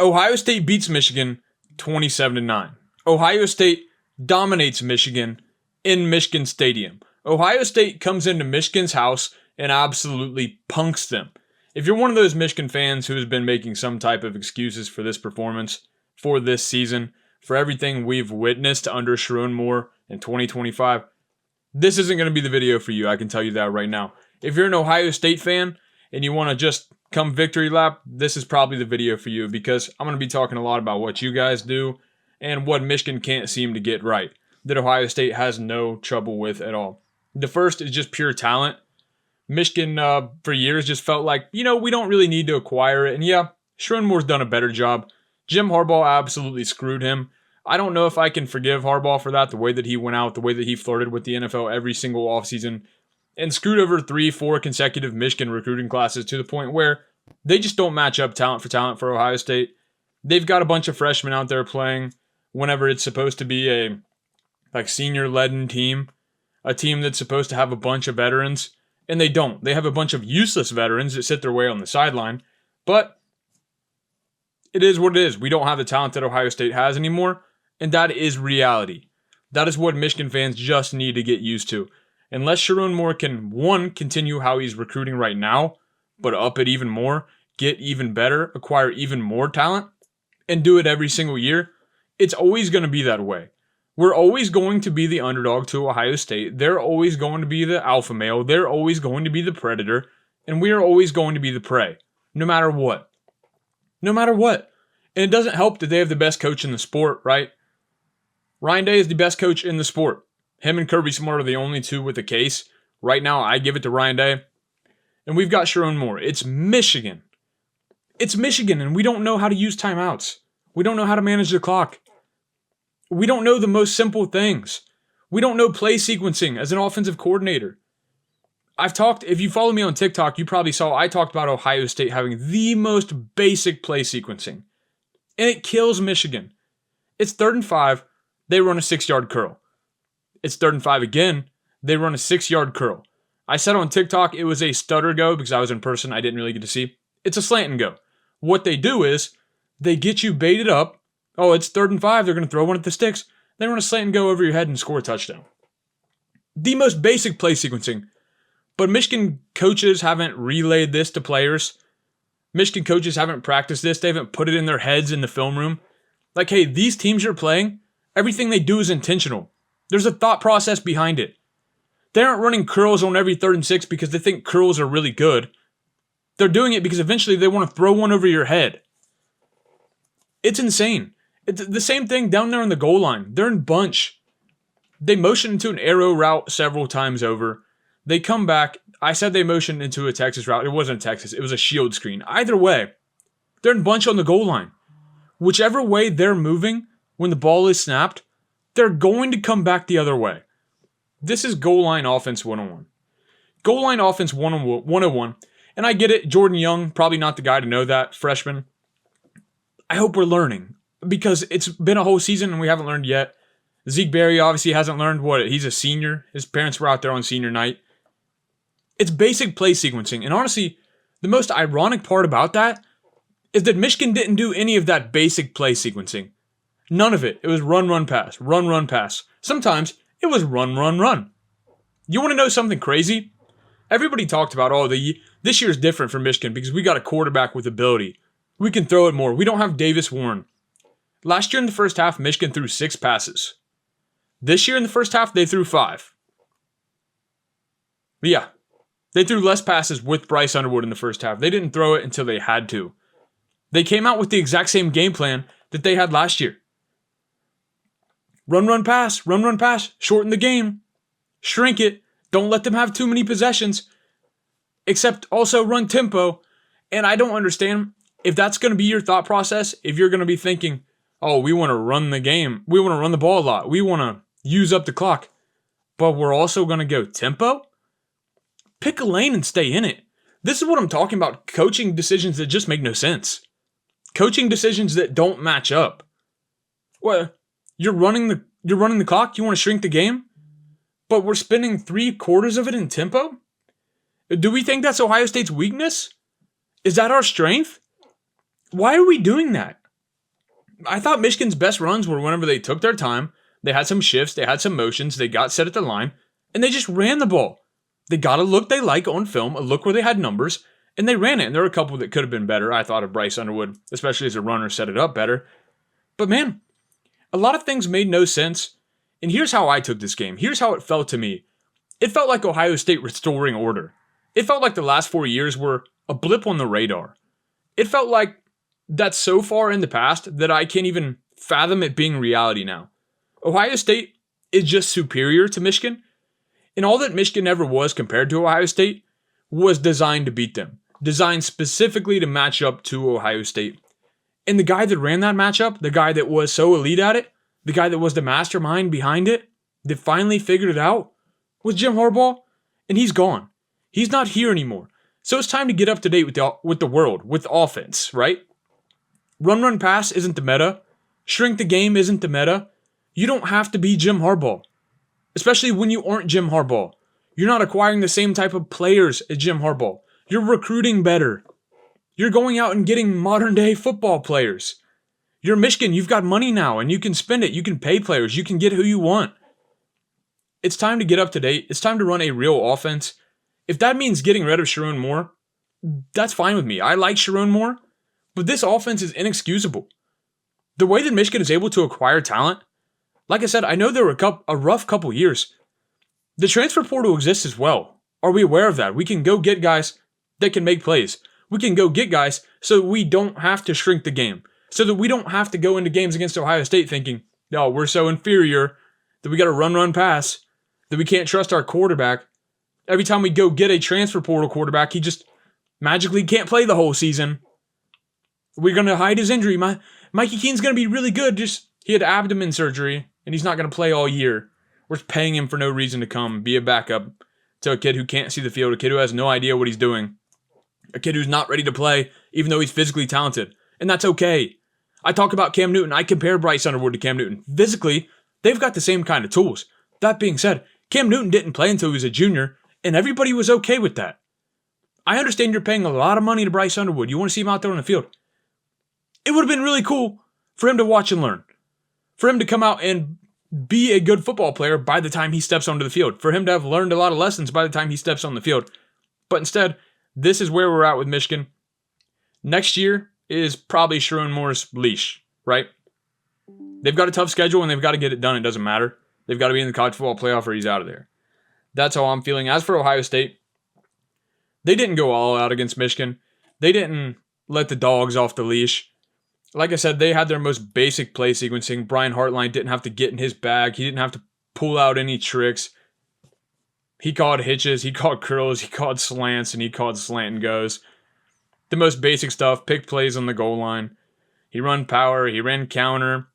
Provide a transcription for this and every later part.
Ohio State beats Michigan 27-9. Ohio State dominates Michigan in Michigan Stadium. Ohio State comes into Michigan's house and absolutely punks them. If you're one of those Michigan fans who has been making some type of excuses for this performance, for this season, for everything we've witnessed under Sherrone in 2025, this isn't going to be the video for you, I can tell you that right now. If you're an Ohio State fan and you want to just come victory lap, this is probably the video for you because I'm going to be talking a lot about what you guys do and what Michigan can't seem to get right, that Ohio State has no trouble with at all. The first is just pure talent. Michigan, for years, just felt like, we don't really need to acquire it. And yeah, Sherrone done a better job. Jim Harbaugh absolutely screwed him. I don't know if I can forgive Harbaugh for that, the way that he went out, the way that he flirted with the NFL every single offseason and screwed over 3-4 consecutive Michigan recruiting classes to the point where they just don't match up talent for Ohio State. They've got a bunch of freshmen out there playing whenever it's supposed to be a senior-led team, a team that's supposed to have a bunch of veterans, and they don't. They have a bunch of useless veterans that sit their way on the sideline, but it is what it is. We don't have the talent that Ohio State has anymore, and that is reality. That is what Michigan fans just need to get used to. Unless Sherrone can, one, continue how he's recruiting right now, but up it even more, get even better, acquire even more talent, and do it every single year, it's always going to be that way. We're always going to be the underdog to Ohio State. They're always going to be the alpha male. They're always going to be the predator. And we are always going to be the prey. No matter what. No matter what. And it doesn't help that they have the best coach in the sport, right? Ryan Day is the best coach in the sport. Him and Kirby Smart are the only two with a case. Right now, I give it to Ryan Day. And we've got Sherrone. It's Michigan. It's Michigan, and we don't know how to use timeouts. We don't know how to manage the clock. We don't know the most simple things. We don't know play sequencing as an offensive coordinator. If you follow me on TikTok, you probably saw I talked about Ohio State having the most basic play sequencing. And it kills Michigan. It's 3rd and 5, they run a 6-yard curl. It's 3rd and 5 again, they run a 6-yard curl. I said on TikTok it was a stutter go because I was in person, I didn't really get to see. It's a slant and go. What they do is, they get you baited up. Oh, it's 3rd and 5, they're going to throw one at the sticks. They run a slant and go over your head and score a touchdown. The most basic play sequencing. But Michigan coaches haven't relayed this to players. Michigan coaches haven't practiced this. They haven't put it in their heads in the film room. Like, hey, these teams you're playing, everything they do is intentional. There's a thought process behind it. They aren't running curls on every 3rd and 6 because they think curls are really good. They're doing it because eventually they want to throw one over your head. It's insane. It's the same thing down there on the goal line. They're in bunch. They motion into an arrow route several times over. They come back. I said they motioned into a Texas route. It wasn't a Texas. It was a shield screen. Either way, they're in bunch on the goal line. Whichever way they're moving when the ball is snapped, they're going to come back the other way. This is goal line offense 101. Goal line offense 101. And I get it. Jordan Young, probably not the guy to know that. Freshman. I hope we're learning. Because it's been a whole season and we haven't learned yet. Zeke Berry obviously hasn't learned he's a senior. His parents were out there on senior night. It's basic play sequencing. And honestly, the most ironic part about that is that Michigan didn't do any of that basic play sequencing. None of it. It was run, run, pass. Run, run, pass. Sometimes it was run, run, run. You want to know something crazy? Everybody talked about, this year's different for Michigan because we got a quarterback with ability. We can throw it more. We don't have Davis Warren. Last year in the first half, Michigan threw 6 passes. This year in the first half, they threw 5. But yeah, they threw less passes with Bryce Underwood in the first half. They didn't throw it until they had to. They came out with the exact same game plan that they had last year. Run, run, pass. Run, run, pass. Shorten the game. Shrink it. Don't let them have too many possessions. Except also run tempo. And I don't understand if that's going to be your thought process, if you're going to be thinking, oh, we want to run the game. We want to run the ball a lot. We want to use up the clock. But we're also going to go tempo? Pick a lane and stay in it. This is what I'm talking about. Coaching decisions that just make no sense. Coaching decisions that don't match up. Well, you're running the clock? You want to shrink the game? But we're spending 3/4 of it in tempo? Do we think that's Ohio State's weakness? Is that our strength? Why are we doing that? I thought Michigan's best runs were whenever they took their time, they had some shifts, they had some motions, they got set at the line, and they just ran the ball. They got a look they like on film, a look where they had numbers, and they ran it. And there were a couple that could have been better. I thought of Bryce Underwood, especially as a runner, set it up better. But man, a lot of things made no sense. And here's how I took this game. Here's how it felt to me. It felt like Ohio State restoring order. It felt like the last 4 years were a blip on the radar. It felt like that's so far in the past that I can't even fathom it being reality now. Ohio State is just superior to Michigan. And all that Michigan ever was compared to Ohio State was designed to beat them. Designed specifically to match up to Ohio State. And the guy that ran that matchup, the guy that was so elite at it, the guy that was the mastermind behind it, that finally figured it out, was Jim Harbaugh. And he's gone. He's not here anymore. So it's time to get up to date with the world, with offense, right? Run, pass isn't the meta. Shrink the game isn't the meta. You don't have to be Jim Harbaugh. Especially when you aren't Jim Harbaugh. You're not acquiring the same type of players as Jim Harbaugh. You're recruiting better. You're going out and getting modern day football players. You're Michigan. You've got money now and you can spend it. You can pay players. You can get who you want. It's time to get up to date. It's time to run a real offense. If that means getting rid of Sherrone more, that's fine with me. I like Sherrone more, but this offense is inexcusable. The way that Michigan is able to acquire talent, like I said, I know there were a rough couple years. The transfer portal exists as well. Are we aware of that? We can go get guys that can make plays. We can go get guys so we don't have to shrink the game. So that we don't have to go into games against Ohio State thinking, no, we're so inferior that we got to run, pass, that we can't trust our quarterback. Every time we go get a transfer portal quarterback, he just magically can't play the whole season. We're going to hide his injury. Mikey Keene's going to be really good. He had abdomen surgery, and he's not going to play all year. We're paying him for no reason to come be a backup to a kid who can't see the field, a kid who has no idea what he's doing, a kid who's not ready to play, even though he's physically talented. And that's okay. I talk about Cam Newton. I compare Bryce Underwood to Cam Newton. Physically, they've got the same kind of tools. That being said, Cam Newton didn't play until he was a junior, and everybody was okay with that. I understand you're paying a lot of money to Bryce Underwood. You want to see him out there on the field. It would have been really cool for him to watch and learn. For him to come out and be a good football player by the time he steps onto the field. For him to have learned a lot of lessons by the time he steps on the field. But instead, this is where we're at with Michigan. Next year is probably Sherrone Moore's leash, right? They've got a tough schedule and they've got to get it done. It doesn't matter. They've got to be in the college football playoff or he's out of there. That's how I'm feeling. As for Ohio State, they didn't go all out against Michigan. They didn't let the dogs off the leash. Like I said, they had their most basic play sequencing. Brian Hartline didn't have to get in his bag. He didn't have to pull out any tricks. He called hitches, he called curls, he called slants, and he called slant and goes. The most basic stuff, pick plays on the goal line. He ran power, he ran counter.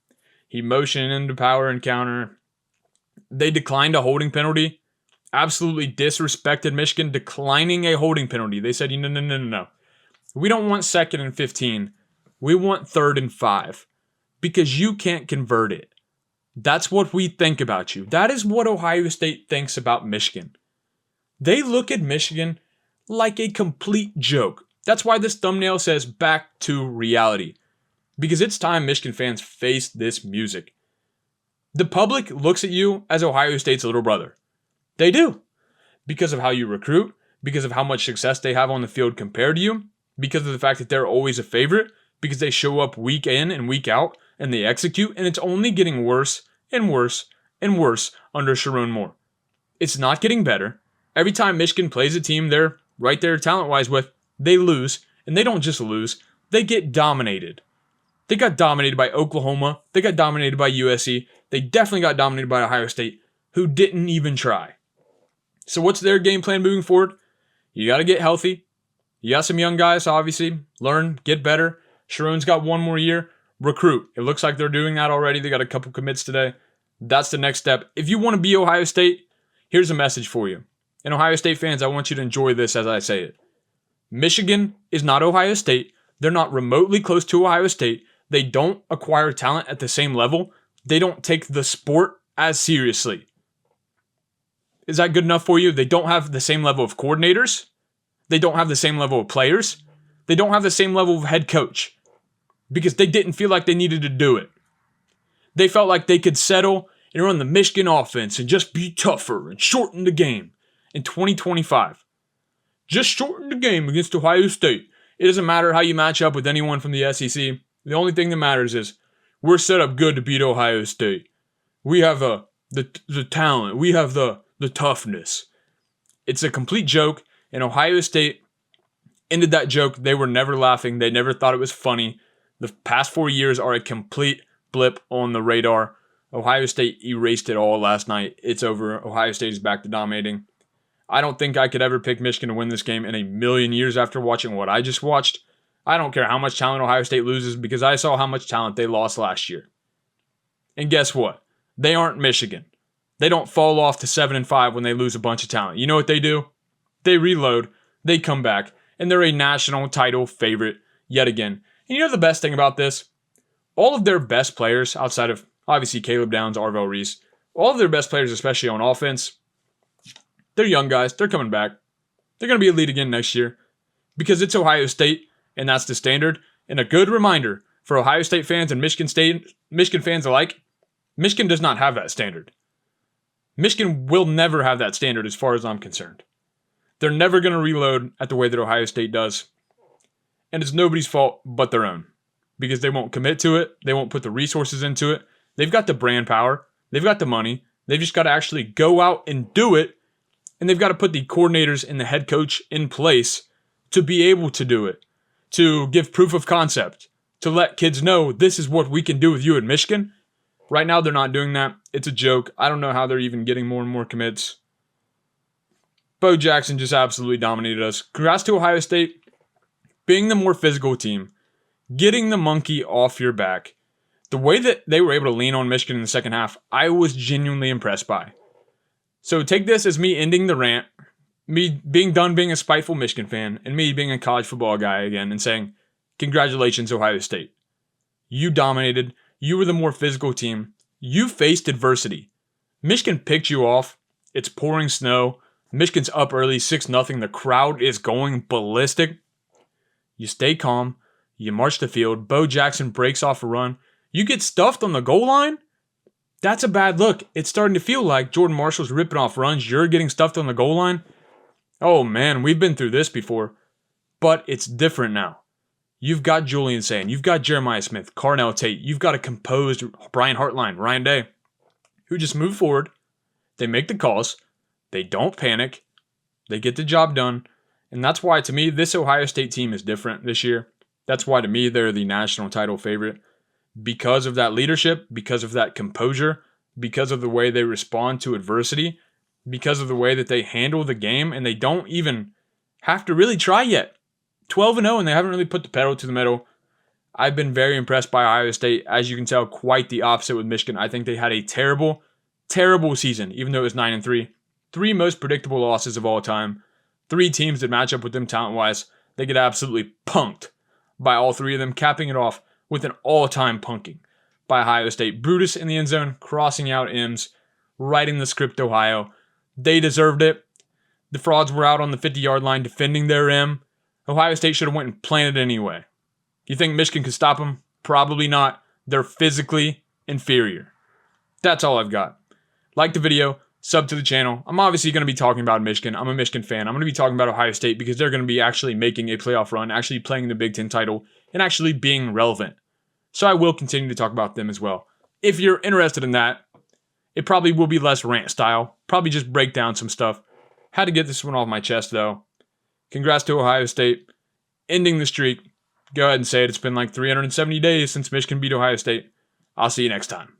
He motioned into power and counter. They declined a holding penalty. Absolutely disrespected Michigan, declining a holding penalty. They said, no. We don't want 2nd and 15. We want 3rd and 5. Because you can't convert it. That's what we think about you. That is what Ohio State thinks about Michigan. They look at Michigan like a complete joke. That's why this thumbnail says back to reality. Because it's time Michigan fans face this music. The public looks at you as Ohio State's little brother. They do. Because of how you recruit, because of how much success they have on the field compared to you, because of the fact that they're always a favorite, because they show up week in and week out, and they execute, and it's only getting worse and worse and worse under Sherrone Moore. It's not getting better. Every time Michigan plays a team they're right there talent-wise with, they lose, and they don't just lose, they get dominated. They got dominated by Oklahoma, they got dominated by USC, they definitely got dominated by Ohio State, who didn't even try. So what's their game plan moving forward? You got to get healthy. You got some young guys, obviously. Learn, get better. Sherrone's got one more year. Recruit. It looks like they're doing that already. They got a couple commits today. That's the next step. If you want to be Ohio State, here's a message for you. And Ohio State fans, I want you to enjoy this as I say it. Michigan is not Ohio State. They're not remotely close to Ohio State. They don't acquire talent at the same level. They don't take the sport as seriously. Is that good enough for you? They don't have the same level of coordinators. They don't have the same level of players. They don't have the same level of head coach. because they didn't feel like they needed to do it. They felt like they could settle and run the Michigan offense and just be tougher and shorten the game in 2025. Just shorten the game against Ohio State. It doesn't matter how you match up with anyone from the SEC. The only thing that matters is we're set up good to beat Ohio State. We have the talent. We have the toughness. It's a complete joke, and Ohio State ended that joke. They were never laughing. They never thought it was funny. The past 4 years are a complete blip on the radar. Ohio State erased it all last night. It's over. Ohio State is back to dominating. I don't think I could ever pick Michigan to win this game in a million years after watching what I just watched. I don't care how much talent Ohio State loses because I saw how much talent they lost last year. And guess what? They aren't Michigan. They don't fall off to 7-5 when they lose a bunch of talent. You know what they do? They reload, they come back, and they're a national title favorite yet again. And you know the best thing about this? All of their best players, outside of obviously Caleb Downs, Arvell Reese, all of their best players, especially on offense, they're young guys. They're coming back. They're going to be elite again next year because it's Ohio State, and that's the standard. And a good reminder for Ohio State fans and Michigan fans alike, Michigan does not have that standard. Michigan will never have that standard as far as I'm concerned. They're never going to reload at the way that Ohio State does. And it's nobody's fault but their own because they won't commit to it. They won't put the resources into it. They've got the brand power. They've got the money. They've just got to actually go out and do it. And they've got to put the coordinators and the head coach in place to be able to do it, to give proof of concept, to let kids know this is what we can do with you in Michigan. Right now, they're not doing that. It's a joke. I don't know how they're even getting more and more commits. Bo Jackson just absolutely dominated us. Congrats to Ohio State being the more physical team, getting the monkey off your back. The way that they were able to lean on Michigan in the second half, I was genuinely impressed by. So take this as me ending the rant, me being done being a spiteful Michigan fan, and me being a college football guy again and saying, congratulations, Ohio State. You dominated. You were the more physical team. You faced adversity. Michigan picked you off. It's pouring snow. Michigan's up early, 6-0. The crowd is going ballistic. You stay calm. You march the field. Bo Jackson breaks off a run. You get stuffed on the goal line? That's a bad look. It's starting to feel like Jordan Marshall's ripping off runs. You're getting stuffed on the goal line. Oh man, we've been through this before. But it's different now. You've got Julian Sayin. You've got Jeremiah Smith, Carnell, Tate. You've got a composed Brian Hartline, Ryan Day, who just move forward. They make the calls. They don't panic. They get the job done. And that's why, to me, this Ohio State team is different this year. That's why, to me, they're the national title favorite. Because of that leadership, because of that composure, because of the way they respond to adversity, because of the way that they handle the game, and they don't even have to really try yet. 12-0, and they haven't really put the pedal to the metal. I've been very impressed by Ohio State. As you can tell, quite the opposite with Michigan. I think they had a terrible, terrible season, even though it was 9-3. 3 most predictable losses of all time. 3 teams that match up with them talent-wise. They get absolutely punked by all 3 of them, capping it off with an all-time punking by Ohio State. Brutus in the end zone, crossing out M's, writing the script Ohio. They deserved it. The frauds were out on the 50-yard line defending their M. Ohio State should have went and planted anyway. You think Michigan could stop them? Probably not. They're physically inferior. That's all I've got. Like the video, sub to the channel. I'm obviously going to be talking about Michigan. I'm a Michigan fan. I'm going to be talking about Ohio State because they're going to be actually making a playoff run, actually playing the Big Ten title, and actually being relevant. So I will continue to talk about them as well. If you're interested in that, it probably will be less rant style. Probably just break down some stuff. Had to get this one off my chest, though. Congrats to Ohio State. Ending the streak. Go ahead and say it. It's been like 370 days since Michigan beat Ohio State. I'll see you next time.